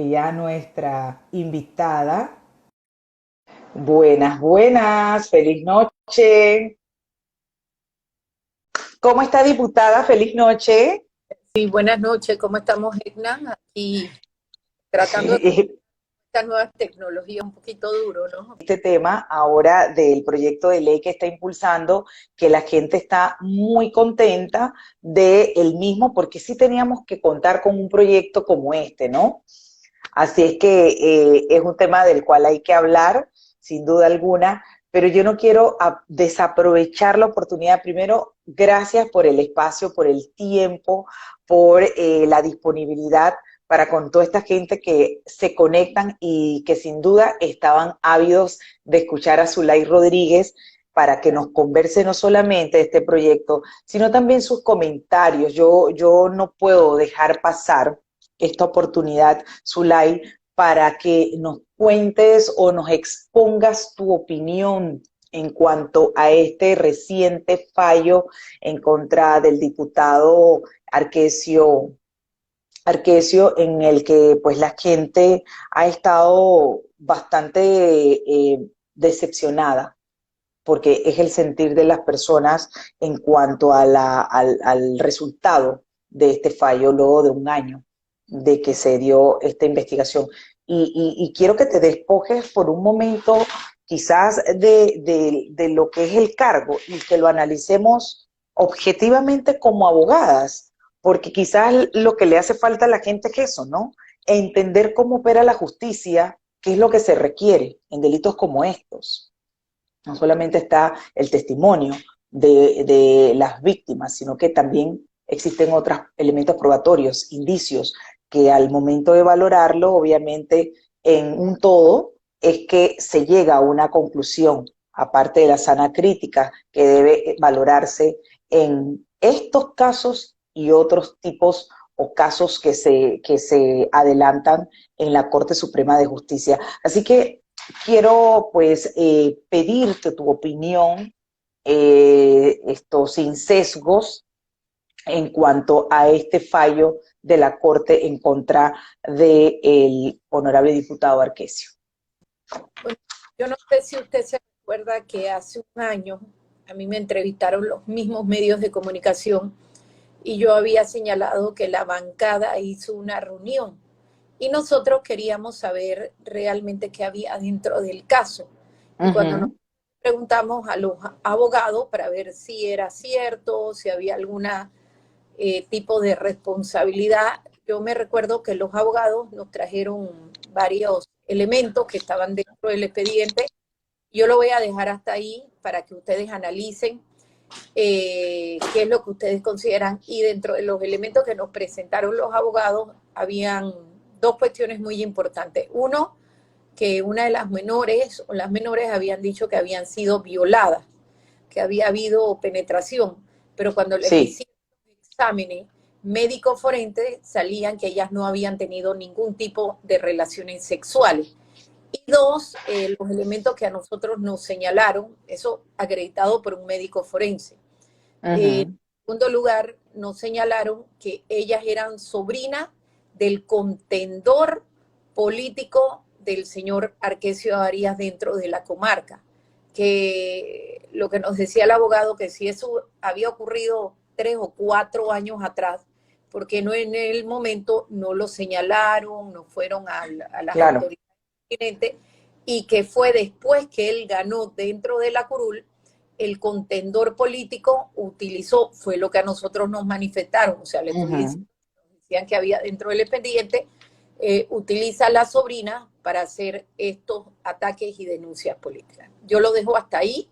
Ya nuestra invitada. Buenas, buenas, feliz noche. ¿Cómo está, diputada? Feliz noche. Sí, buenas noches, ¿cómo estamos, Edna? Aquí tratando de estas nuevas tecnologías un poquito duro, ¿no? Este tema ahora del proyecto de ley que está impulsando, que la gente está muy contenta de el mismo, porque sí teníamos que contar con un proyecto como este, ¿no? Así es que es un tema del cual hay que hablar, sin duda alguna, pero yo no quiero desaprovechar la oportunidad. Primero, gracias por el espacio, por el tiempo, por la disponibilidad para con toda esta gente que se conectan y que sin duda estaban ávidos de escuchar a Zulay Rodríguez para que nos converse no solamente de este proyecto, sino también sus comentarios. Yo no puedo dejar pasar esta oportunidad, Zulay, para que nos cuentes o nos expongas tu opinión en cuanto a este reciente fallo en contra del diputado Arquesio, en el que pues la gente ha estado bastante decepcionada, porque es el sentir de las personas en cuanto a al resultado de este fallo luego de un año de que se dio esta investigación. Y quiero que te despojes por un momento quizás de lo que es el cargo y que lo analicemos objetivamente como abogadas, porque quizás lo que le hace falta a la gente es eso, ¿no? Entender cómo opera la justicia, qué es lo que se requiere en delitos como estos. No solamente está el testimonio de las víctimas, sino que también existen otros elementos probatorios, indicios, que al momento de valorarlo, obviamente, en un todo, es que se llega a una conclusión, aparte de la sana crítica, que debe valorarse en estos casos y otros tipos o casos que se adelantan en la Corte Suprema de Justicia. Así que quiero pues pedirte tu opinión, esto sin sesgos, en cuanto a este fallo de la Corte en contra del honorable diputado Arquesio. Bueno, yo no sé si usted se recuerda que hace un año a mí me entrevistaron los mismos medios de comunicación y yo había señalado que la bancada hizo una reunión y nosotros queríamos saber realmente qué había dentro del caso. Y cuando nos Ujú. preguntamos a los abogados para ver si era cierto, si había alguna tipo de responsabilidad. Yo me recuerdo que los abogados nos trajeron varios elementos que estaban dentro del expediente. Yo lo voy a dejar hasta ahí para que ustedes analicen qué es lo que ustedes consideran. Y dentro de los elementos que nos presentaron los abogados, habían dos cuestiones muy importantes. Uno, que una de las menores o las menores habían dicho que habían sido violadas, que había habido penetración, pero cuando les Sí. hicieron exámenes médicos forenses salían que ellas no habían tenido ningún tipo de relaciones sexuales. Y dos, los elementos que a nosotros nos señalaron, eso acreditado por un médico forense. En Ujú. segundo lugar, nos señalaron que ellas eran sobrinas del contendor político del señor Arquesio Arias dentro de la comarca. Que lo que nos decía el abogado, que si eso había ocurrido 3 o 4 años atrás, porque no en el momento no lo señalaron, no fueron a las Claro. autoridades pertinentes, y que fue después que él ganó dentro de la curul, el contendor político utilizó, fue lo que a nosotros nos manifestaron, o sea, le estoy diciendo, Ujú. decían que había dentro del expediente, utiliza a la sobrina para hacer estos ataques y denuncias políticas. Yo lo dejo hasta ahí,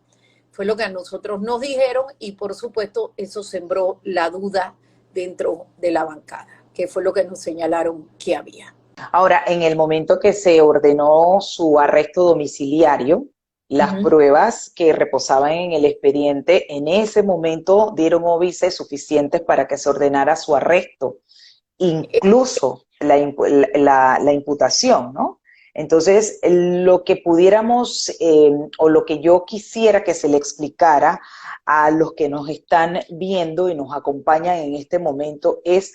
fue lo que a nosotros nos dijeron y por supuesto eso sembró la duda dentro de la bancada, que fue lo que nos señalaron que había. Ahora, en el momento que se ordenó su arresto domiciliario, las Uh-huh. pruebas que reposaban en el expediente en ese momento dieron óbices suficientes para que se ordenara su arresto, incluso la imputación, ¿no? Entonces, lo que pudiéramos o lo que yo quisiera que se le explicara a los que nos están viendo y nos acompañan en este momento es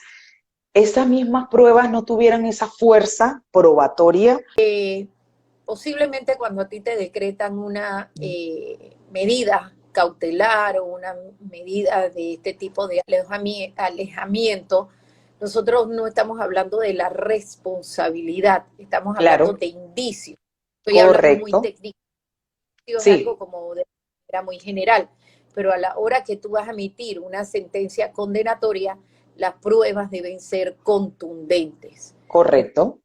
esas mismas pruebas no tuvieran esa fuerza probatoria. Posiblemente cuando a ti te decretan una medida cautelar o una medida de este tipo de alejamiento, nosotros no estamos hablando de la responsabilidad, estamos hablando Claro, de indicios. Estoy hablando muy correcto. técnico, es algo Sí, como de manera muy general, pero a la hora que tú vas a emitir una sentencia condenatoria, las pruebas deben ser contundentes. correcto.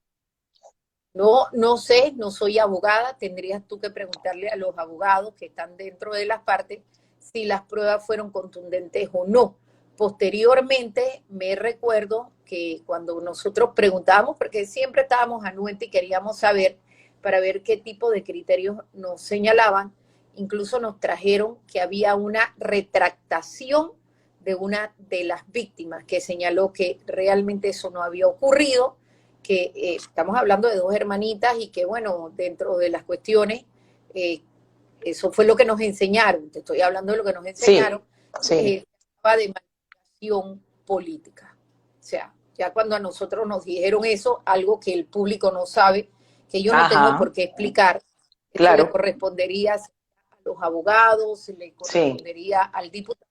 No, no sé, no soy abogada, tendrías tú que preguntarle a los abogados que están dentro de las partes si las pruebas fueron contundentes o no. Posteriormente me recuerdo que cuando nosotros preguntábamos, porque siempre estábamos anuentes y queríamos saber para ver qué tipo de criterios nos señalaban, incluso nos trajeron que había una retractación de una de las víctimas que señaló que realmente eso no había ocurrido, que estamos hablando de dos hermanitas y que, bueno, dentro de las cuestiones, eh, eso fue lo que nos enseñaron, te estoy hablando de lo que nos enseñaron, Sí, sí. de manipulación política. O sea, ya cuando a nosotros nos dijeron eso, algo que el público no sabe, que yo no tengo Ajá, por qué explicar, eso le claro. correspondería a los abogados, le Sí, correspondería al diputado.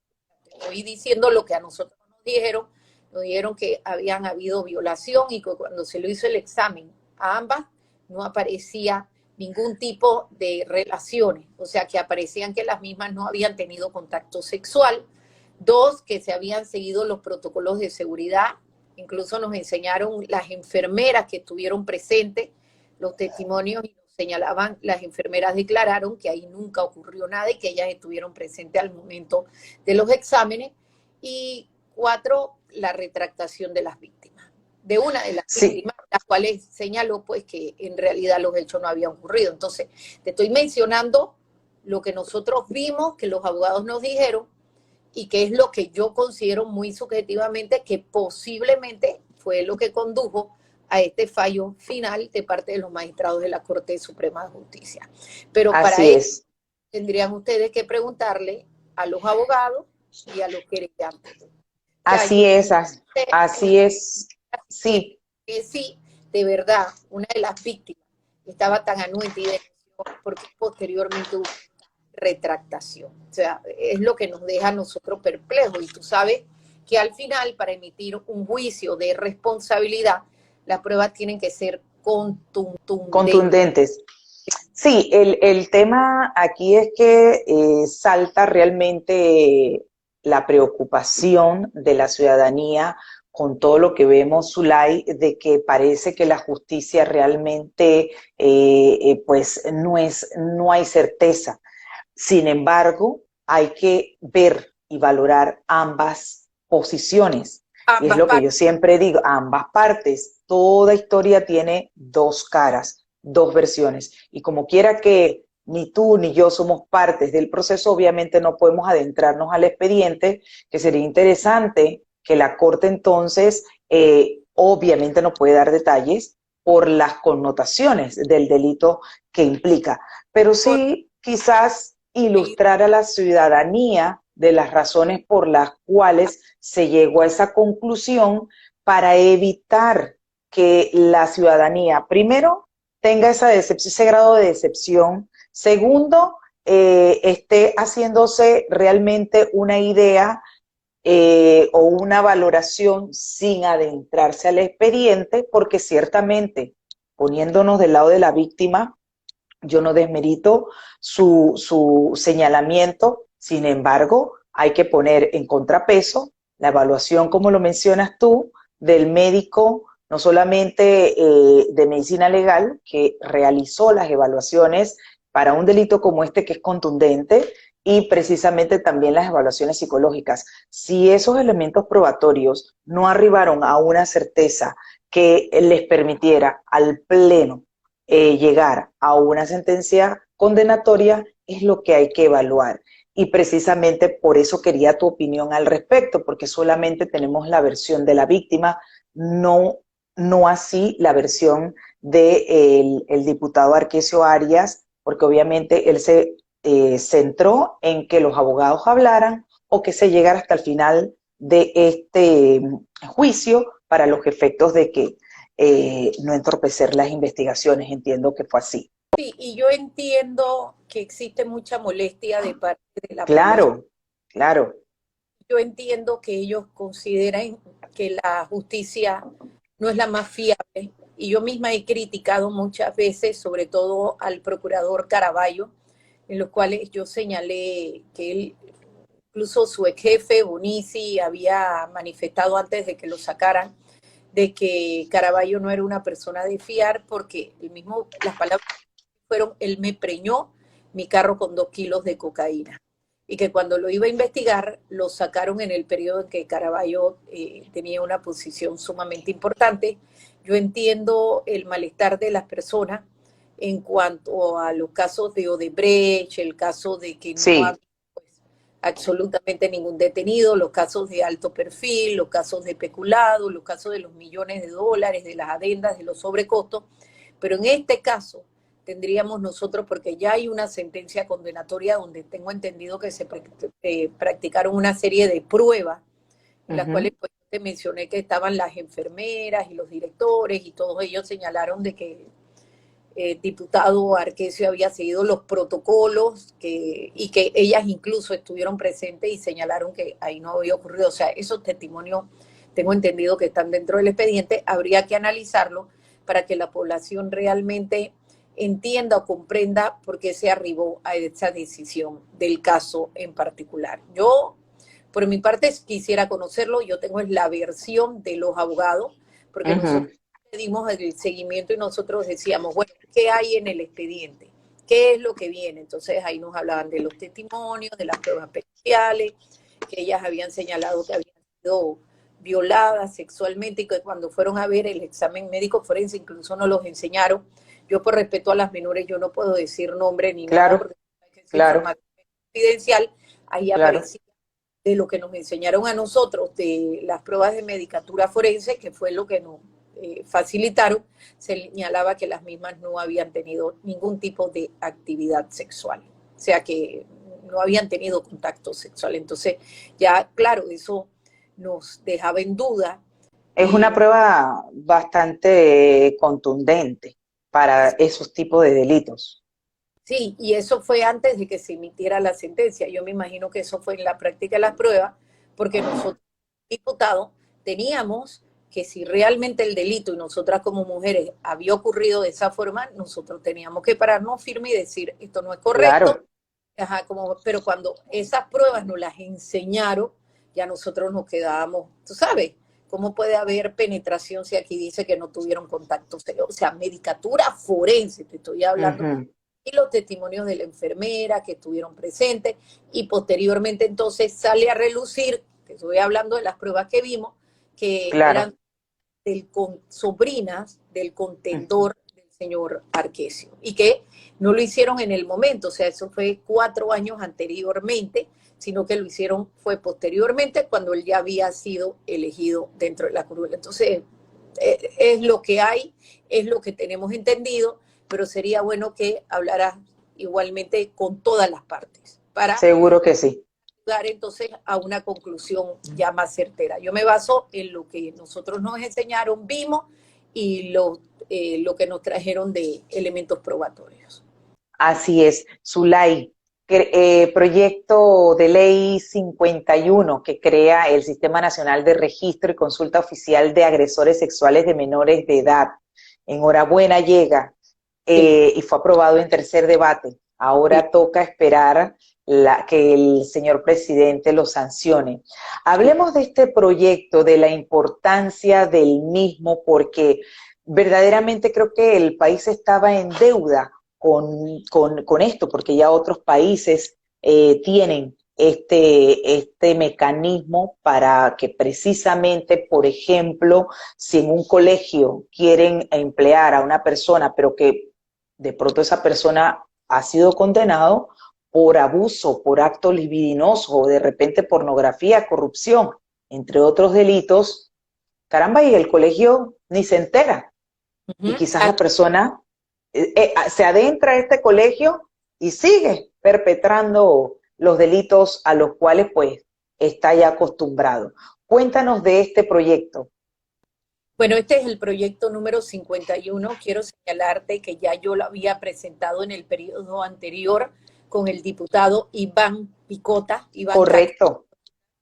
Estoy diciendo lo que a nosotros nos dijeron que habían habido violación y que cuando se lo hizo el examen a ambas no aparecía ningún tipo de relaciones, o sea que aparecían que las mismas no habían tenido contacto sexual. Dos, que se habían seguido los protocolos de seguridad, incluso nos enseñaron las enfermeras que estuvieron presentes, los testimonios y nos señalaban, las enfermeras declararon que ahí nunca ocurrió nada y que ellas estuvieron presentes al momento de los exámenes. Y cuatro, la retractación de las víctimas, de una de las sí. víctimas, las cuales señaló pues que en realidad los hechos no habían ocurrido. Entonces, te estoy mencionando lo que nosotros vimos, que los abogados nos dijeron, y que es lo que yo considero muy subjetivamente que posiblemente fue lo que condujo a este fallo final de parte de los magistrados de la Corte Suprema de Justicia. Pero para Así eso es. tendrían ustedes que preguntarle a los abogados y a los querellantes. Ya, yo Así es. sé Así es. Sí. que sí, de verdad, una de las víctimas estaba tan anuente y denunció porque posteriormente hubo retractación. O sea, es lo que nos deja a nosotros perplejos. Y tú sabes que al final, para emitir un juicio de responsabilidad, las pruebas tienen que ser contundentes. Contundentes. Sí, el tema aquí es que salta realmente la preocupación de la ciudadanía con todo lo que vemos, Zulay, de que parece que la justicia realmente pues no hay certeza. Sin embargo, hay que ver y valorar ambas posiciones. Y es Ambas lo que yo partes. siempre digo, ambas partes. Toda historia tiene dos caras, dos versiones. Y como quiera que ni tú ni yo somos partes del proceso, obviamente no podemos adentrarnos al expediente, que sería interesante que la Corte entonces, obviamente no puede dar detalles por las connotaciones del delito que implica, pero sí quizás ilustrar a la ciudadanía de las razones por las cuales se llegó a esa conclusión para evitar que la ciudadanía, primero, tenga ese grado de decepción, segundo, esté haciéndose realmente una idea o una valoración sin adentrarse al expediente, porque ciertamente, poniéndonos del lado de la víctima, yo no desmerito su señalamiento, sin embargo, hay que poner en contrapeso la evaluación, como lo mencionas tú, del médico, no solamente de medicina legal, que realizó las evaluaciones para un delito como este que es contundente, y precisamente también las evaluaciones psicológicas. Si esos elementos probatorios no arribaron a una certeza que les permitiera al Pleno llegar a una sentencia condenatoria, es lo que hay que evaluar. Y precisamente por eso quería tu opinión al respecto, porque solamente tenemos la versión de la víctima, no así la versión del el diputado Arquesio Arias, porque obviamente él se centró en que los abogados hablaran o que se llegara hasta el final de este juicio para los efectos de que no entorpecer las investigaciones. Entiendo que fue así. Sí, y yo entiendo que existe mucha molestia de parte de la población. Claro, claro. Yo entiendo que ellos consideran que la justicia no es la más fiable, y yo misma he criticado muchas veces, sobre todo al procurador Caraballo, en los cuales yo señalé que él, incluso su ex jefe Bonici, había manifestado antes de que lo sacaran de que Caraballo no era una persona de fiar, porque el mismo, las palabras fueron: él me preñó mi carro con 2 kilos de cocaína. Y que cuando lo iba a investigar, lo sacaron en el periodo en que Caraballo tenía una posición sumamente importante. Yo entiendo el malestar de las personas en cuanto a los casos de Odebrecht, el caso de que no Sí, había pues, absolutamente ningún detenido, los casos de alto perfil, los casos de peculado, los casos de los millones de dólares, de las adendas, de los sobrecostos. Pero en este caso tendríamos nosotros, porque ya hay una sentencia condenatoria donde tengo entendido que se practicaron una serie de pruebas en las cuales pues, te mencioné que estaban las enfermeras y los directores, y todos ellos señalaron de que el diputado Arquesio había seguido los protocolos y que ellas incluso estuvieron presentes y señalaron que ahí no había ocurrido. O sea, esos testimonios tengo entendido que están dentro del expediente, habría que analizarlo para que la población realmente entienda o comprenda por qué se arribó a esa decisión del caso en particular. Yo, por mi parte, quisiera conocerlo. Yo tengo la versión de los abogados, porque nosotros dimos el seguimiento y nosotros decíamos, bueno, ¿qué hay en el expediente? ¿Qué es lo que viene? Entonces ahí nos hablaban de los testimonios, de las pruebas periciales, que ellas habían señalado que habían sido violadas sexualmente, y que cuando fueron a ver el examen médico forense incluso no los enseñaron. Yo, por respeto a las menores, yo no puedo decir nombre ni nada, claro, porque es claro, información confidencial. Ahí claro. aparecía de lo que nos enseñaron a nosotros, de las pruebas de medicatura forense, que fue lo que nos facilitaron. Se señalaba que las mismas no habían tenido ningún tipo de actividad sexual, o sea que no habían tenido contacto sexual. Entonces, ya, claro, eso nos dejaba en duda. Es una Y prueba bastante contundente para esos tipos de delitos. sí, y eso fue antes de que se emitiera la sentencia. Yo me imagino que eso fue en la práctica de las pruebas, porque nosotros, diputados, teníamos que, si realmente el delito y nosotras como mujeres había ocurrido de esa forma, nosotros teníamos que pararnos firme y decir, esto no es correcto. Claro, Ajá, pero cuando esas pruebas nos las enseñaron, ya nosotros nos quedábamos, tú sabes, ¿cómo puede haber penetración si aquí dice que no tuvieron contacto? O sea, medicatura forense, te estoy hablando, ujú, y los testimonios de la enfermera que estuvieron presentes, y posteriormente entonces sale a relucir, que estoy hablando de las pruebas que vimos, que claro. eran sobrinas del Ujú. contendor del señor Arquesio, y que no lo hicieron en el momento, o sea, eso fue 4 años anteriormente, sino que lo hicieron fue posteriormente, cuando él ya había sido elegido dentro de la curul. Entonces, es lo que hay, es lo que tenemos entendido, pero sería bueno que hablaras igualmente con todas las partes para Seguro que sí. dar entonces a una conclusión ya más certera. Yo me baso en lo que nosotros nos enseñaron, vimos, y lo que nos trajeron de elementos probatorios. Así es. Zulay, proyecto de ley 51 que crea el Sistema Nacional de Registro y Consulta Oficial de Agresores Sexuales de Menores de Edad. Enhorabuena, llega Sí, y fue aprobado en tercer debate. sí. Ahora toca esperar que el señor presidente lo sancione. Sí. Hablemos de este proyecto, de la importancia del mismo, porque verdaderamente creo que el país estaba en deuda con esto, porque ya otros países tienen este mecanismo para que precisamente, por ejemplo, si en un colegio quieren emplear a una persona, pero que de pronto esa persona ha sido condenado por abuso, por acto libidinoso o de repente pornografía, corrupción, entre otros delitos, caramba, y el colegio ni se entera. Y Uh-huh. quizás la persona se adentra a este colegio y sigue perpetrando los delitos a los cuales pues está ya acostumbrado. Cuéntanos de este proyecto. Bueno, este es el proyecto número 51. Quiero señalarte que ya yo lo había presentado en el periodo anterior con el diputado Iván Picota, Iván Cac, Correcto.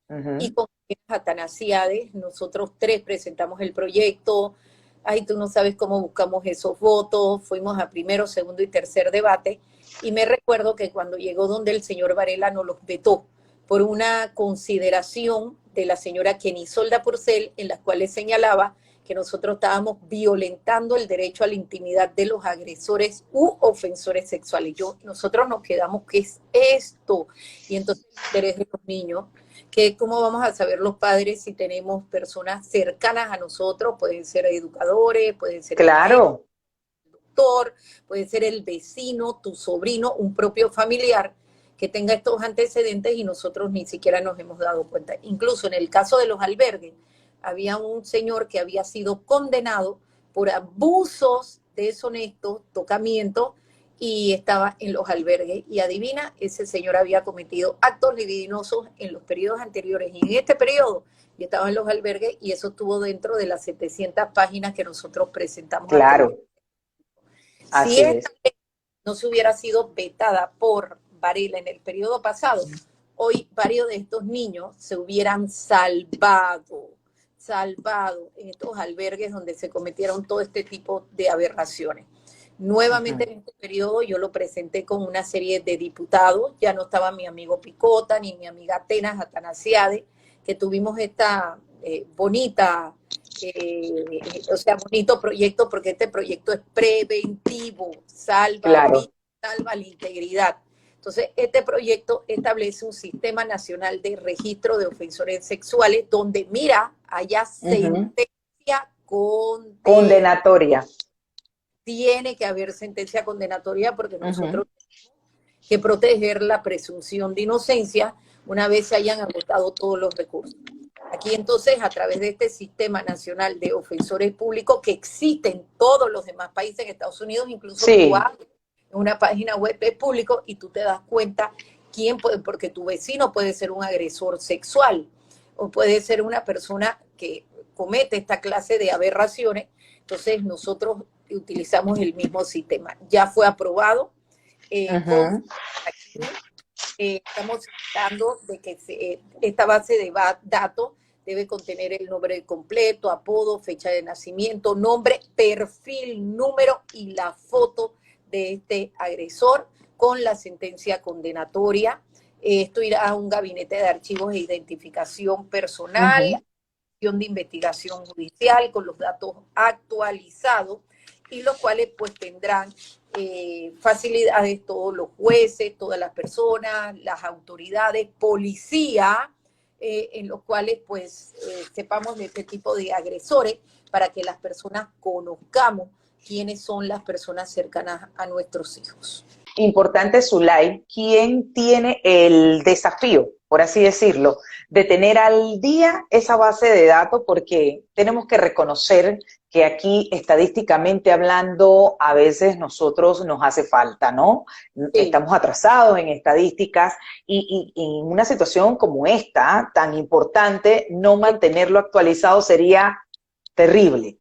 y Ujú. con Atanasiades. Nosotros tres presentamos el proyecto. Ay, tú no sabes cómo buscamos esos votos. Fuimos a primero, segundo y tercer debate. Y me recuerdo que cuando llegó donde el señor Varela nos los vetó por una consideración de la señora Kenisolda Porcel, en la cual señalaba que nosotros estábamos violentando el derecho a la intimidad de los agresores u ofensores sexuales. Nosotros nos quedamos, ¿qué es esto? Y entonces el interés de los niños, que cómo vamos a saber los padres si tenemos personas cercanas a nosotros, pueden ser educadores, pueden ser el médico, Claro, doctor, puede ser el vecino, tu sobrino, un propio familiar que tenga estos antecedentes y nosotros ni siquiera nos hemos dado cuenta. Incluso en el caso de los albergues, había un señor que había sido condenado por abusos deshonestos, tocamientos, y estaba en los albergues. Y adivina, ese señor había cometido actos libidinosos en los periodos anteriores y en este periodo y estaba en los albergues y eso estuvo dentro de las 700 páginas que nosotros presentamos ante los. claro, Si así esta es. ley no se hubiera sido vetada por Varela en el periodo pasado, hoy varios de estos niños se hubieran salvado en estos albergues donde se cometieron todo este tipo de aberraciones. Nuevamente Ujú. en este periodo yo lo presenté con una serie de diputados, ya no estaba mi amigo Picota ni mi amiga Atenas Atanasiade, que tuvimos esta bonita o sea, bonito proyecto porque este proyecto es preventivo, salva Claro. vidas, salva la integridad. Entonces, este proyecto establece un sistema nacional de registro de ofensores sexuales donde, mira, haya Ujú. sentencia condenatoria. Condenatoria. Tiene que haber sentencia condenatoria porque Ujú. nosotros tenemos que proteger la presunción de inocencia una vez se hayan agotado todos los recursos. Aquí entonces, a través de este sistema nacional de ofensores públicos que existe en todos los demás países, en Estados Unidos, incluso tú Sí, abres una página web es público y tú te das cuenta quién puede, porque tu vecino puede ser un agresor sexual o puede ser una persona que comete esta clase de aberraciones. Entonces nosotros utilizamos el mismo sistema. Ya fue aprobado con ujú. aquí estamos dando de que esta base de datos debe contener el nombre completo, apodo, fecha de nacimiento, nombre, perfil, número y la foto de este agresor con la sentencia condenatoria. Esto irá a un gabinete de archivos e identificación personal, Ujú. de investigación judicial con los datos actualizados y los cuales pues tendrán facilidades todos los jueces, todas las personas, las autoridades, policía, en los cuales pues sepamos de este tipo de agresores para que las personas conozcamos quiénes son las personas cercanas a nuestros hijos. Importante, Zulay, ¿quién tiene el desafío, por así decirlo, de tener al día esa base de datos? Porque tenemos que reconocer que aquí, estadísticamente hablando, a veces nosotros nos hace falta, ¿no? Sí, Estamos atrasados en estadísticas y en una situación como esta, tan importante, no mantenerlo actualizado sería terrible.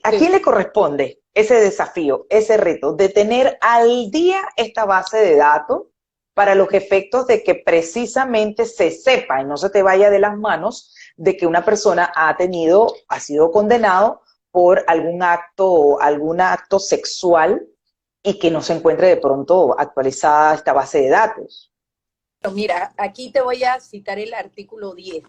¿A quién sí. le corresponde ese desafío, ese reto de tener al día esta base de datos para los efectos de que precisamente se sepa y no se te vaya de las manos de que una persona ha sido condenado por algún acto sexual y que no se encuentre de pronto actualizada esta base de datos? Pero mira, aquí te voy a citar el artículo 10.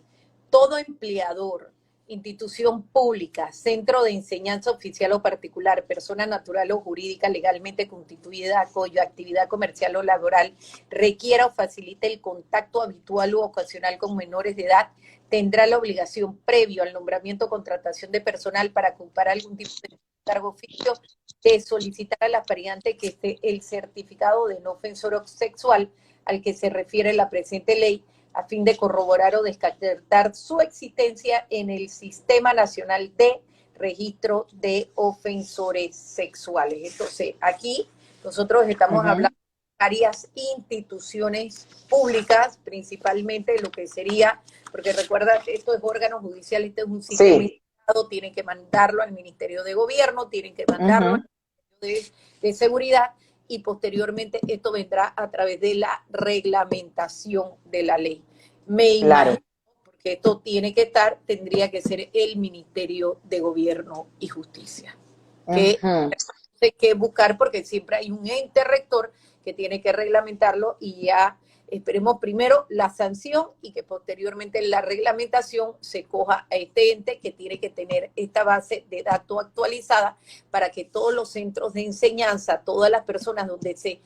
Todo empleador, institución pública, centro de enseñanza oficial o particular, persona natural o jurídica legalmente constituida cuya actividad comercial o laboral requiera o facilite el contacto habitual u ocasional con menores de edad, tendrá la obligación previo al nombramiento o contratación de personal para ocupar algún tipo de cargo oficio de solicitar a la pariente que esté el certificado de no ofensor sexual al que se refiere la presente ley a fin de corroborar o descartar su existencia en el Sistema Nacional de Registro de Ofensores Sexuales. Entonces, aquí nosotros estamos hablando Ujú. de varias instituciones públicas, principalmente lo que sería, porque recuerda, esto es órgano judicial, este es un sistema Sí, tienen que mandarlo al Ministerio de Gobierno, tienen que mandarlo al Ujú. Ministerio de Seguridad, y posteriormente esto vendrá a través de la reglamentación de la ley. Me imagino, Claro. porque esto tendría que ser el Ministerio de Gobierno y Justicia, que Ujú. hay que buscar porque siempre hay un ente rector que tiene que reglamentarlo, y ya esperemos primero la sanción y que posteriormente la reglamentación se coja a este ente que tiene que tener esta base de datos actualizada para que todos los centros de enseñanza, todas las personas donde se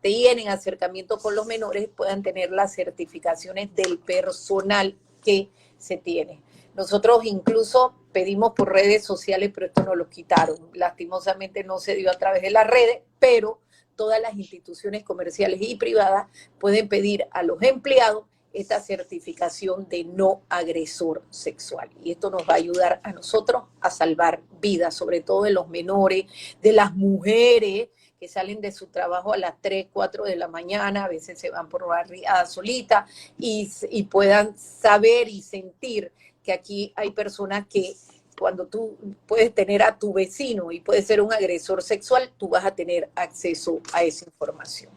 tienen acercamiento con los menores puedan tener las certificaciones del personal que se tiene. Nosotros incluso pedimos por redes sociales, pero esto nos lo quitaron. Lastimosamente no se dio a través de las redes, pero todas las instituciones comerciales y privadas pueden pedir a los empleados esta certificación de no agresor sexual. Y esto nos va a ayudar a nosotros a salvar vidas, sobre todo de los menores, de las mujeres que salen de su trabajo a las 3, 4 de la mañana, a veces se van por barriada solita, y puedan saber y sentir que aquí hay personas que cuando tú puedes tener a tu vecino y puede ser un agresor sexual, tú vas a tener acceso a esa información.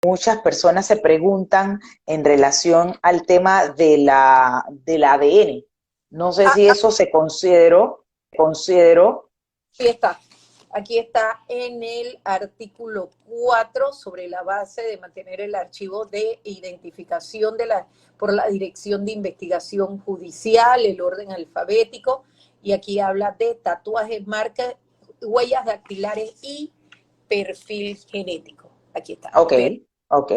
Muchas personas se preguntan en relación al tema del ADN. No sé si eso se consideró. Aquí está en el artículo 4 sobre la base de mantener el archivo de identificación por la Dirección de Investigación Judicial, el orden alfabético, y aquí habla de tatuajes, marcas, huellas dactilares y perfil genético. Aquí está. Ok, ok.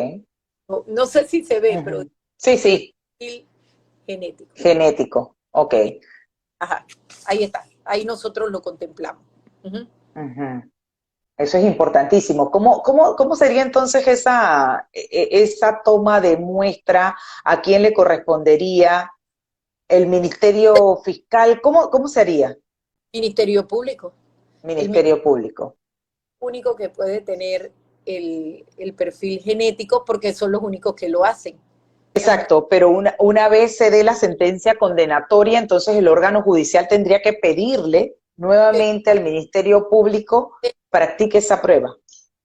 No sé si se ve, pero Ujú. Sí, sí, perfil genético. genético. Ok. Ajá, ahí está. Ahí nosotros lo contemplamos. Uh-huh. Ujú. Eso es importantísimo. ¿Cómo sería entonces esa toma de muestra? ¿A quién le correspondería? ¿El Ministerio Fiscal? ¿Cómo sería? Ministerio Público. El Ministerio Público. único que puede tener el perfil genético porque son los únicos que lo hacen. Ajá. Exacto, pero una vez se dé la sentencia condenatoria, entonces el órgano judicial tendría que pedirle nuevamente al Ministerio Público practique esa prueba.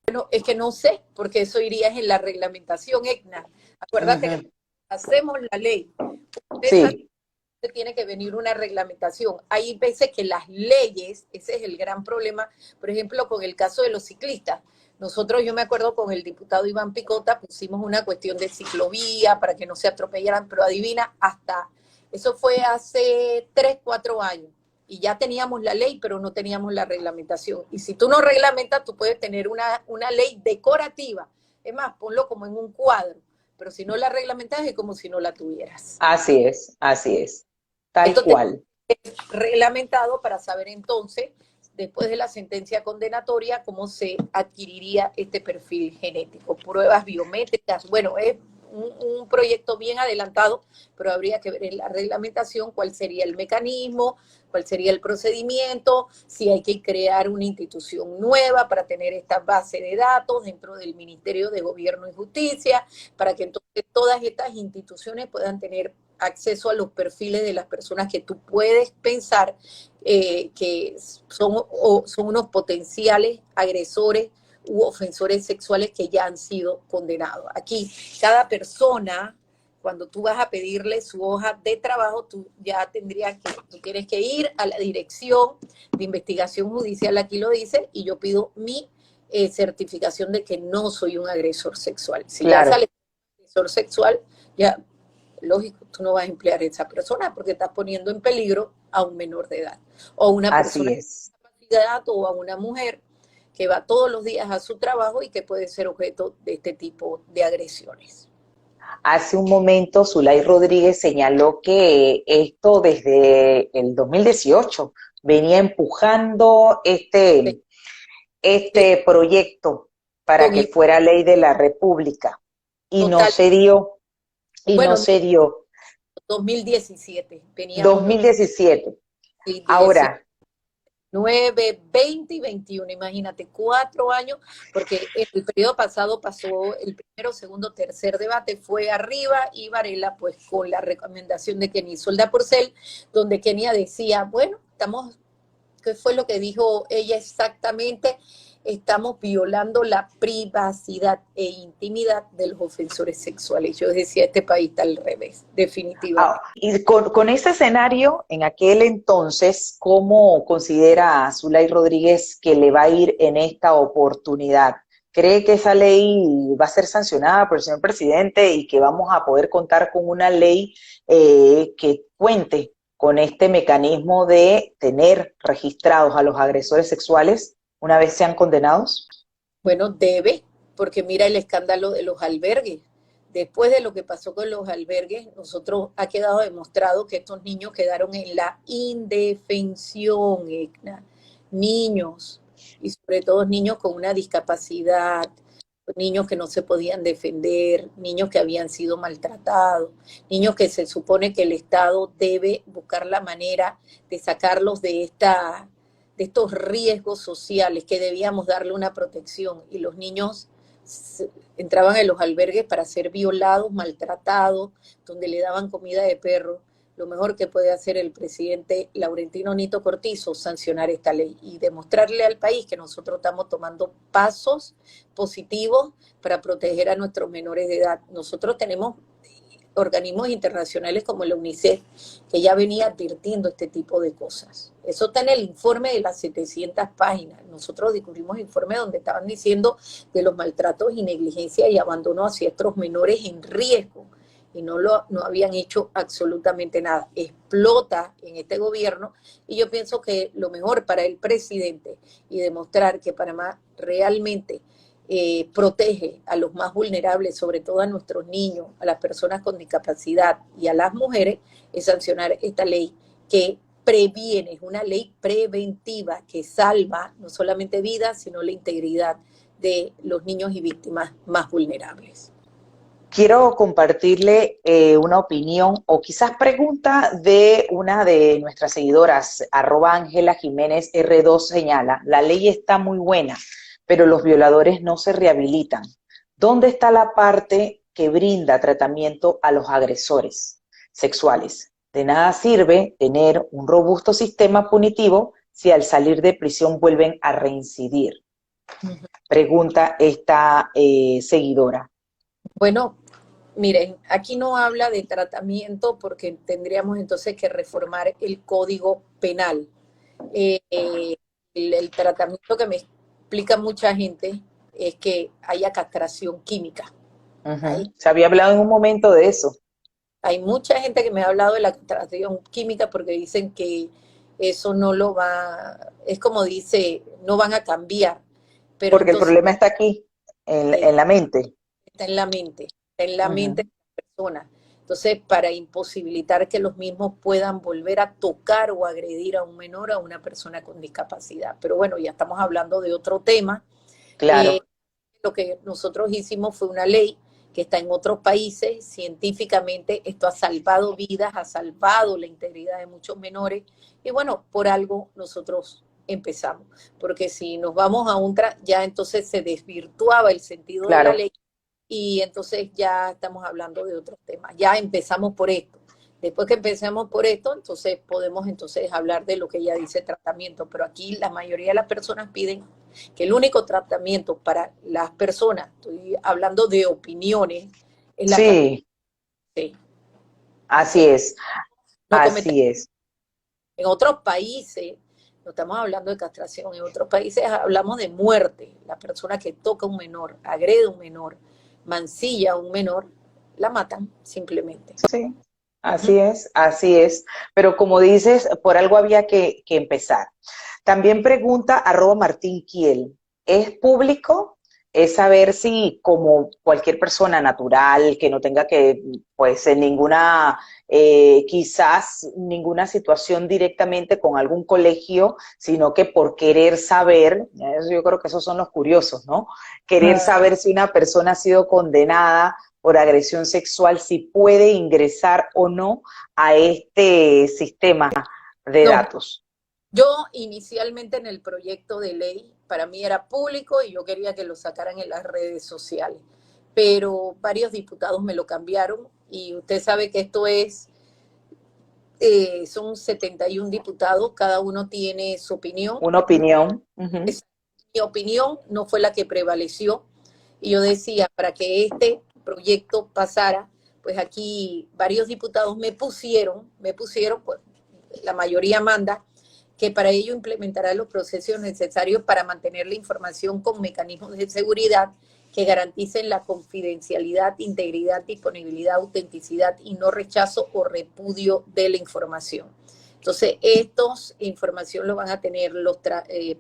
Bueno, es que no sé, porque eso iría en la reglamentación, ECNA. Acuérdate que Ujú. hacemos la ley. Esa Sí, tiene que venir una reglamentación. Hay veces que las leyes, ese es el gran problema, por ejemplo, con el caso de los ciclistas. Nosotros, yo me acuerdo con el diputado Iván Picota, pusimos una cuestión de ciclovía para que no se atropellaran, pero adivina, eso fue hace 3, 4 años. Y ya teníamos la ley, pero no teníamos la reglamentación. Y si tú no reglamentas, tú puedes tener una ley decorativa. Es más, ponlo como en un cuadro. Pero si no la reglamentas, es como si no la tuvieras. así es, tal Esto te cual. reglamentado para saber entonces, después de la sentencia condenatoria, cómo se adquiriría este perfil genético. Pruebas biométricas, bueno, es un proyecto bien adelantado, pero habría que ver en la reglamentación cuál sería el mecanismo, cuál sería el procedimiento, si hay que crear una institución nueva para tener esta base de datos dentro del Ministerio de Gobierno y Justicia, para que entonces todas estas instituciones puedan tener acceso a los perfiles de las personas que tú puedes pensar que son unos potenciales agresores u ofensores sexuales que ya han sido condenados. Aquí, cada persona, cuando tú vas a pedirle su hoja de trabajo, tú tienes que ir a la dirección de investigación judicial, aquí lo dice, y yo pido mi certificación de que no soy un agresor sexual. Si ya Claro, sale agresor sexual, ya lógico, tú no vas a emplear a esa persona porque estás poniendo en peligro a un menor de edad o a una así persona es. con discapacidad o a una mujer que va todos los días a su trabajo y que puede ser objeto de este tipo de agresiones. Hace un momento Zulay Rodríguez señaló que esto desde el 2018 venía empujando Sí, este proyecto para con que fuera ley de la República y no total, se dio, y no bueno, se dio. 2017, veníamos 2017. sí, Ahora, 9, 20 y 21, imagínate, 4 años, porque en el periodo pasado pasó el primero, segundo, tercer debate, fue arriba y Varela, pues con la recomendación de Kenia Isolda Porcel, donde Kenia decía, bueno, estamos, ¿qué fue lo que dijo ella exactamente? Estamos violando la privacidad e intimidad de los ofensores sexuales. Yo decía, este país está al revés, definitivamente. Y con ese escenario, en aquel entonces, ¿cómo considera Zulay Rodríguez que le va a ir en esta oportunidad? ¿Cree que esa ley va a ser sancionada por el señor presidente y que vamos a poder contar con una ley que cuente con este mecanismo de tener registrados a los agresores sexuales una vez sean condenados? Bueno, debe, porque mira el escándalo de los albergues. Después de lo que pasó con los albergues, nosotros ha quedado demostrado que estos niños quedaron en la indefensión, Egna. Niños, y sobre todo niños con una discapacidad, niños que no se podían defender, niños que habían sido maltratados, niños que se supone que el Estado debe buscar la manera de sacarlos de estos riesgos sociales, que debíamos darle una protección, y los niños entraban en los albergues para ser violados, maltratados, donde le daban comida de perro. Lo mejor que puede hacer el presidente Laurentino Nito Cortizo, sancionar esta ley y demostrarle al país que nosotros estamos tomando pasos positivos para proteger a nuestros menores de edad. Nosotros tenemos organismos internacionales como la UNICEF, que ya venía advirtiendo este tipo de cosas. Eso está en el informe de las 700 páginas. Nosotros descubrimos informes donde estaban diciendo de los maltratos y negligencia y abandono hacia estos menores en riesgo, y no habían hecho absolutamente nada. Explota en este gobierno, y yo pienso que lo mejor para el presidente y demostrar que Panamá realmente protege a los más vulnerables, sobre todo a nuestros niños, a las personas con discapacidad y a las mujeres, es sancionar esta ley que previene, es una ley preventiva que salva no solamente vidas, sino la integridad de los niños y víctimas más vulnerables. Quiero compartirle una opinión o quizás pregunta de una de nuestras seguidoras, @Ángela Jiménez R2, señala: la ley está muy buena, pero los violadores no se rehabilitan. ¿Dónde está la parte que brinda tratamiento a los agresores sexuales? De nada sirve tener un robusto sistema punitivo si al salir de prisión vuelven a reincidir. Pregunta esta seguidora. Bueno, miren, aquí no habla de tratamiento porque tendríamos entonces que reformar el Código Penal. El tratamiento que me explica mucha gente es que haya castración química. Se había hablado en un momento de eso. Hay mucha gente que me ha hablado de la castración química porque dicen que eso no lo va, es como dice, no van a cambiar. Pero porque entonces, el problema está aquí, en la mente. Está en la mente, está en la mente de la persona. Entonces, para imposibilitar que los mismos puedan volver a tocar o agredir a un menor o a una persona con discapacidad. Pero bueno, ya estamos hablando de otro tema. Claro. Lo que nosotros hicimos fue una ley que está en otros países. Científicamente esto ha salvado vidas, ha salvado la integridad de muchos menores, y bueno, por algo nosotros empezamos, porque si nos vamos a ya entonces se desvirtuaba el sentido de la ley, y entonces ya estamos hablando de otros temas. Ya empezamos por esto. Después que empecemos por esto, entonces podemos entonces hablar de lo que ella dice tratamiento, pero aquí la mayoría de las personas piden que el único tratamiento para las personas, estoy hablando de opiniones, es la sí. Sí. Así es, no así es. En otros países, no estamos hablando de castración, en otros países hablamos de muerte. La persona que toca a un menor, agrede a un menor, mancilla a un menor, la matan simplemente. Sí, así es. Pero como dices, por algo había que empezar. También pregunta @Martín Kiel, ¿es público? Es saber si, como cualquier persona natural que no tenga que, pues, en ninguna, quizás ninguna situación directamente con algún colegio, sino que por querer saber, yo creo que esos son los curiosos, ¿no? Querer saber si una persona ha sido condenada por agresión sexual, si puede ingresar o no a este sistema de datos. Yo inicialmente en el proyecto de ley, para mí era público y yo quería que lo sacaran en las redes sociales, pero varios diputados me lo cambiaron y usted sabe que esto es, son 71 diputados, cada uno tiene su opinión. Una opinión. Ujú. Mi opinión no fue la que prevaleció y yo decía, para que este proyecto pasara, pues aquí varios diputados me pusieron, pues la mayoría manda, que para ello implementará los procesos necesarios para mantener la información con mecanismos de seguridad que garanticen la confidencialidad, integridad, disponibilidad, autenticidad y no rechazo o repudio de la información. Entonces, estos información lo van a tener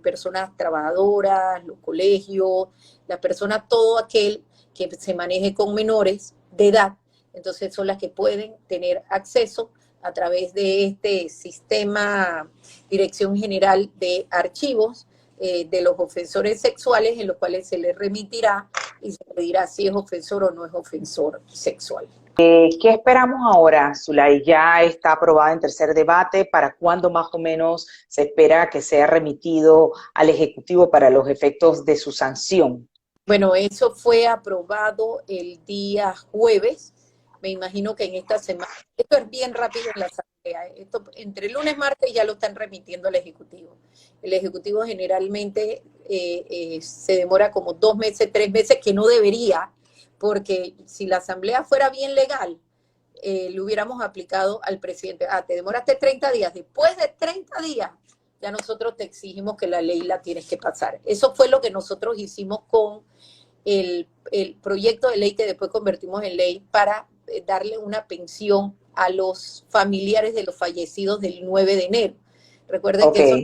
personas trabajadoras, los colegios, las personas, todo aquel que se maneje con menores de edad. Entonces, son las que pueden tener acceso a través de este sistema Dirección General de Archivos de los ofensores sexuales, en los cuales se les remitirá y se le dirá si es ofensor o no es ofensor sexual. ¿Qué esperamos ahora, Zulay? Ya está aprobada en tercer debate. ¿Para cuándo más o menos se espera que sea remitido al Ejecutivo para los efectos de su sanción? Bueno, eso fue aprobado el día jueves. Me imagino que en esta semana, esto es bien rápido en la asamblea, esto entre lunes y martes ya lo están remitiendo al Ejecutivo. El Ejecutivo generalmente se demora como 2 meses, 3 meses, que no debería, porque si la asamblea fuera bien legal, le hubiéramos aplicado al presidente, te demoraste 30 días, después de 30 días ya nosotros te exigimos que la ley la tienes que pasar. Eso fue lo que nosotros hicimos con el proyecto de ley que después convertimos en ley para darle una pensión a los familiares de los fallecidos del 9 de enero. Recuerden que eso Ok.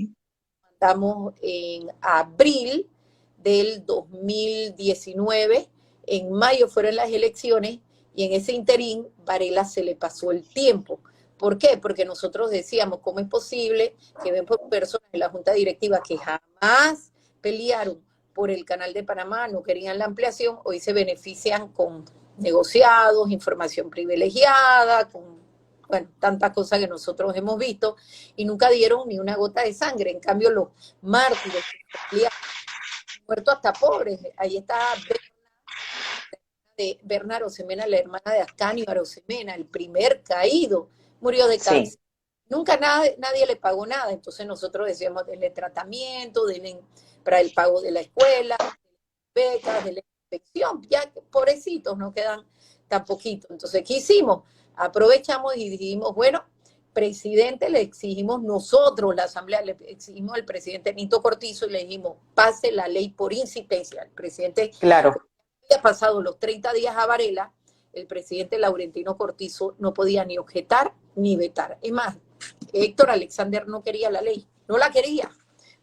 estamos en abril del 2019, en mayo fueron las elecciones y en ese interín Varela se le pasó el tiempo. ¿Por qué? Porque nosotros decíamos, ¿cómo es posible que ven por personas en la Junta Directiva que jamás pelearon por el Canal de Panamá, no querían la ampliación, hoy se benefician con negociados, información privilegiada, con, bueno, tantas cosas que nosotros hemos visto, y nunca dieron ni una gota de sangre? En cambio, los mártires, muertos hasta pobres, ahí está de Bernard Arosemena, la hermana de Ascanio Arosemena, el primer caído, murió de Sí. cáncer. Nunca nadie le pagó nada, entonces nosotros decíamos, denle tratamiento, denle para el pago de la escuela, becas, de la inspección, ya pobrecitos, no quedan tan poquitos. Entonces, ¿qué hicimos? Aprovechamos y dijimos, bueno, presidente, le exigimos nosotros, la Asamblea, le exigimos al presidente Nito Cortizo y le dijimos, pase la ley por insistencia. El presidente Claro. había pasado los 30 días a Varela, el presidente Laurentino Cortizo no podía ni objetar ni vetar. Es más, Héctor Alexander no quería la ley, no la quería,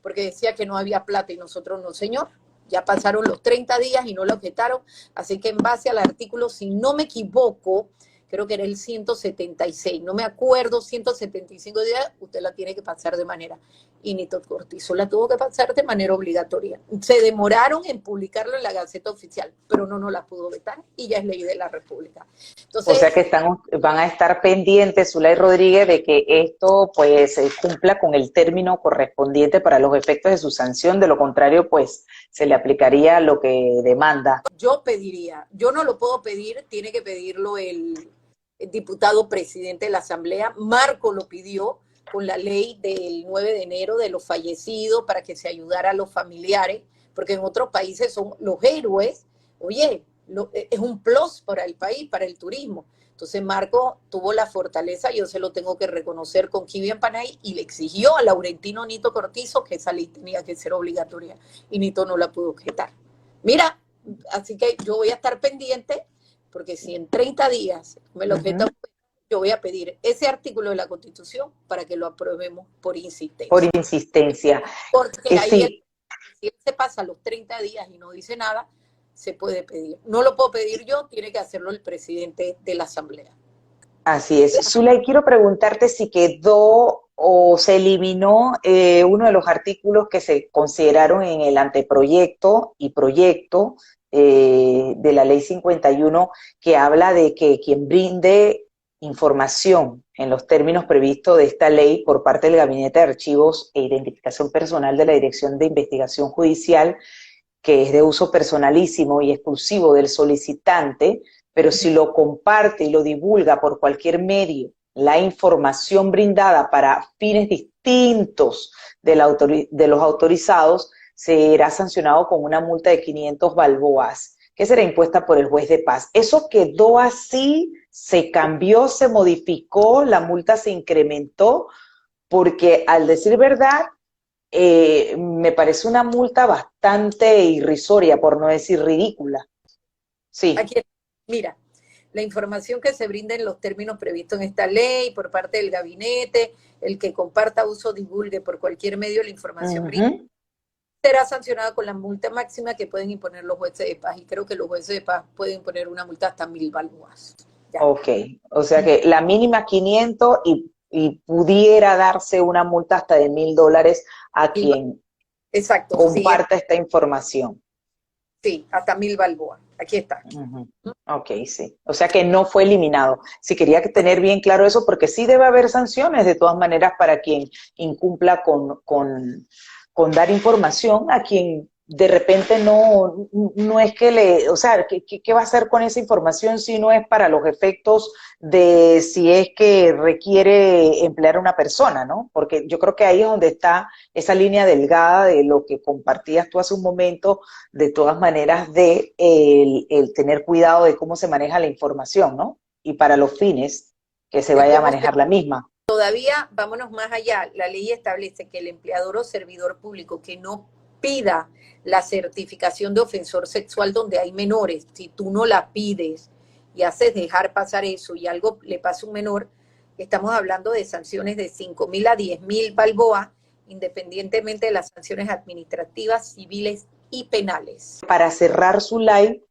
porque decía que no había plata y nosotros no, señor. Ya pasaron los 30 días y no la objetaron, así que en base al artículo, si no me equivoco, creo que era el 176, no me acuerdo, 175 días, usted la tiene que pasar de manera. Y Nito Cortizo la tuvo que pasar de manera obligatoria. Se demoraron en publicarlo en la Gaceta Oficial, pero no la pudo vetar y ya es ley de la República. O sea Entonces, que van a estar pendientes, Zulay Rodríguez, de que esto pues cumpla con el término correspondiente para los efectos de su sanción. De lo contrario, pues se le aplicaría lo que demanda. yo pediría, yo no lo puedo pedir, tiene que pedirlo el diputado presidente de la Asamblea. Marco lo pidió con la ley del 9 de enero de los fallecidos para que se ayudara a los familiares, porque en otros países son los héroes. Oye, es un plus para el país, para el turismo. Entonces Marco tuvo la fortaleza, yo se lo tengo que reconocer, con Kivian Panay, y le exigió a Laurentino Nito Cortizo que esa ley tenía que ser obligatoria y Nito no la pudo objetar. Mira, así que yo voy a estar pendiente, porque si en 30 días me lo objeta, yo voy a pedir ese artículo de la Constitución para que lo aprobemos por Por insistencia. insistencia. Porque ahí, Sí, si él se pasa los 30 días y no dice nada, se puede pedir. No lo puedo pedir yo, tiene que hacerlo el presidente de la Asamblea. así es. Zulay, quiero preguntarte si quedó o se eliminó uno de los artículos que se consideraron en el anteproyecto y proyecto de la Ley 51, que habla de que quien brinde información en los términos previstos de esta ley por parte del Gabinete de Archivos e Identificación Personal de la Dirección de Investigación Judicial, que es de uso personalísimo y exclusivo del solicitante, pero si lo comparte y lo divulga por cualquier medio, la información brindada para fines distintos de los autorizados, será sancionado con una multa de 500 balboas, que será impuesta por el juez de paz. Eso quedó así, se cambió, se modificó, la multa se incrementó, porque al decir verdad, me parece una multa bastante irrisoria, por no decir ridícula. Sí. Aquí, mira, la información que se brinda en los términos previstos en esta ley por parte del gabinete, el que comparta, uso, divulgue por cualquier medio la información brindada, será sancionada con la multa máxima que pueden imponer los jueces de paz. Y creo que los jueces de paz pueden imponer una multa hasta 1000 balboas. Ya. Ok, o sea que la mínima 500 y pudiera darse una multa hasta de $1000 a quien exacto, comparta esta información. Sí, hasta 1000 balboas. Aquí está. Ok, sí. O sea que no fue eliminado. Sí, quería tener bien claro eso, porque sí debe haber sanciones de todas maneras para quien incumpla con dar información a quien de repente no es que o sea, ¿qué va a hacer con esa información si no es para los efectos de si es que requiere emplear a una persona, ¿no? Porque yo creo que ahí es donde está esa línea delgada de lo que compartías tú hace un momento, de todas maneras, de el tener cuidado de cómo se maneja la información, ¿no? Y para los fines que se vaya a manejar la misma. Todavía, vámonos más allá, la ley establece que el empleador o servidor público que no pida la certificación de ofensor sexual donde hay menores, si tú no la pides y haces dejar pasar eso y algo le pasa a un menor, estamos hablando de sanciones de 5.000 a 10.000 balboas, independientemente de las sanciones administrativas, civiles y penales. Para cerrar su live,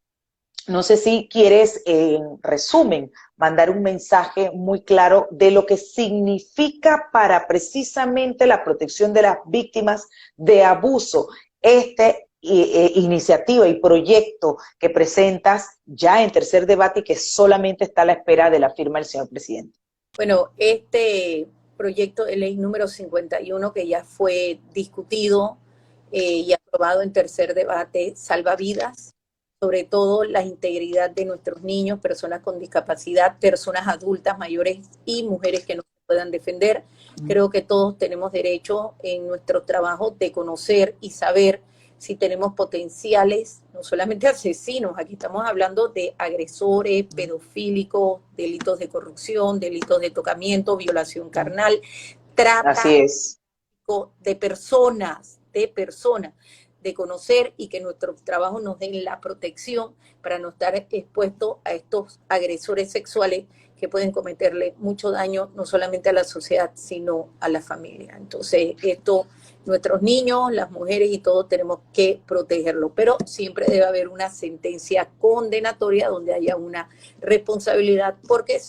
no sé si quieres, en resumen, mandar un mensaje muy claro de lo que significa para precisamente la protección de las víctimas de abuso iniciativa y proyecto que presentas ya en tercer debate y que solamente está a la espera de la firma del señor presidente. Bueno, este proyecto de ley número 51 que ya fue discutido y aprobado en tercer debate salva vidas, sobre todo la integridad de nuestros niños, personas con discapacidad, personas adultas, mayores y mujeres que no se puedan defender. Creo que todos tenemos derecho en nuestro trabajo de conocer y saber si tenemos potenciales, no solamente asesinos, aquí estamos hablando de agresores, pedofílicos, delitos de corrupción, delitos de tocamiento, violación carnal, trata Así es. de personas, de conocer y que nuestros trabajos nos den la protección para no estar expuestos a estos agresores sexuales que pueden cometerle mucho daño no solamente a la sociedad, sino a la familia. Entonces, esto, nuestros niños, las mujeres y todos tenemos que protegerlo, pero siempre debe haber una sentencia condenatoria donde haya una responsabilidad porque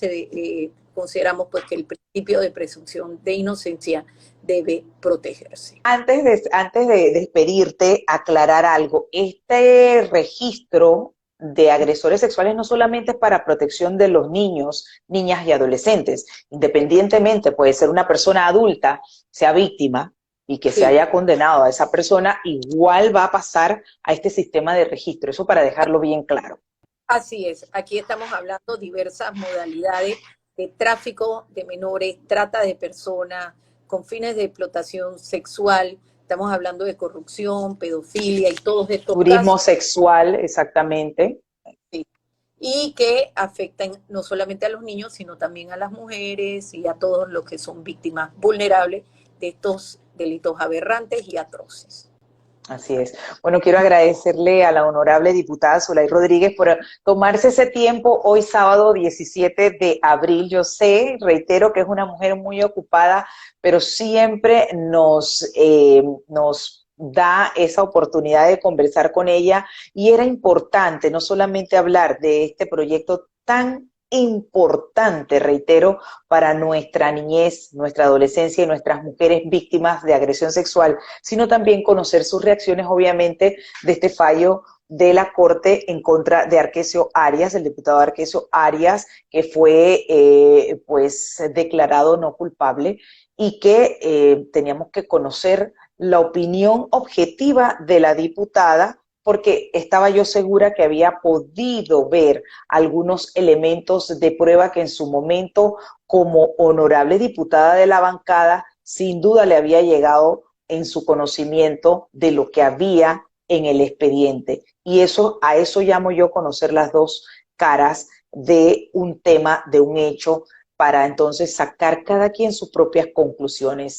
consideramos pues que el principio de presunción de inocencia debe protegerse. Antes de despedirte, aclarar algo. Este registro de agresores sexuales no solamente es para protección de los niños, niñas y adolescentes. Independientemente, puede ser una persona adulta, sea víctima, y que se haya condenado a esa persona, igual va a pasar a este sistema de registro. Eso para dejarlo bien claro. Así es. Aquí estamos hablando de diversas modalidades de tráfico de menores, trata de personas, con fines de explotación sexual, estamos hablando de corrupción, pedofilia y todos estos turismo casos. Sexual, exactamente. Sí. Y que afectan no solamente a los niños, sino también a las mujeres y a todos los que son víctimas vulnerables de estos delitos aberrantes y atroces. Así es. Bueno, quiero agradecerle a la honorable diputada Zulay Rodríguez por tomarse ese tiempo hoy sábado 17 de abril. Yo sé, reitero que es una mujer muy ocupada, pero siempre nos da esa oportunidad de conversar con ella y era importante no solamente hablar de este proyecto tan importante, reitero, para nuestra niñez, nuestra adolescencia y nuestras mujeres víctimas de agresión sexual, sino también conocer sus reacciones, obviamente, de este fallo de la Corte en contra de Arquesio Arias, el diputado Arquesio Arias, que fue pues declarado no culpable y que teníamos que conocer la opinión objetiva de la diputada, porque estaba yo segura que había podido ver algunos elementos de prueba que en su momento, como honorable diputada de la bancada, sin duda le había llegado en su conocimiento de lo que había en el expediente. Y eso, a eso llamo yo conocer las dos caras de un tema, de un hecho, para entonces sacar cada quien sus propias conclusiones.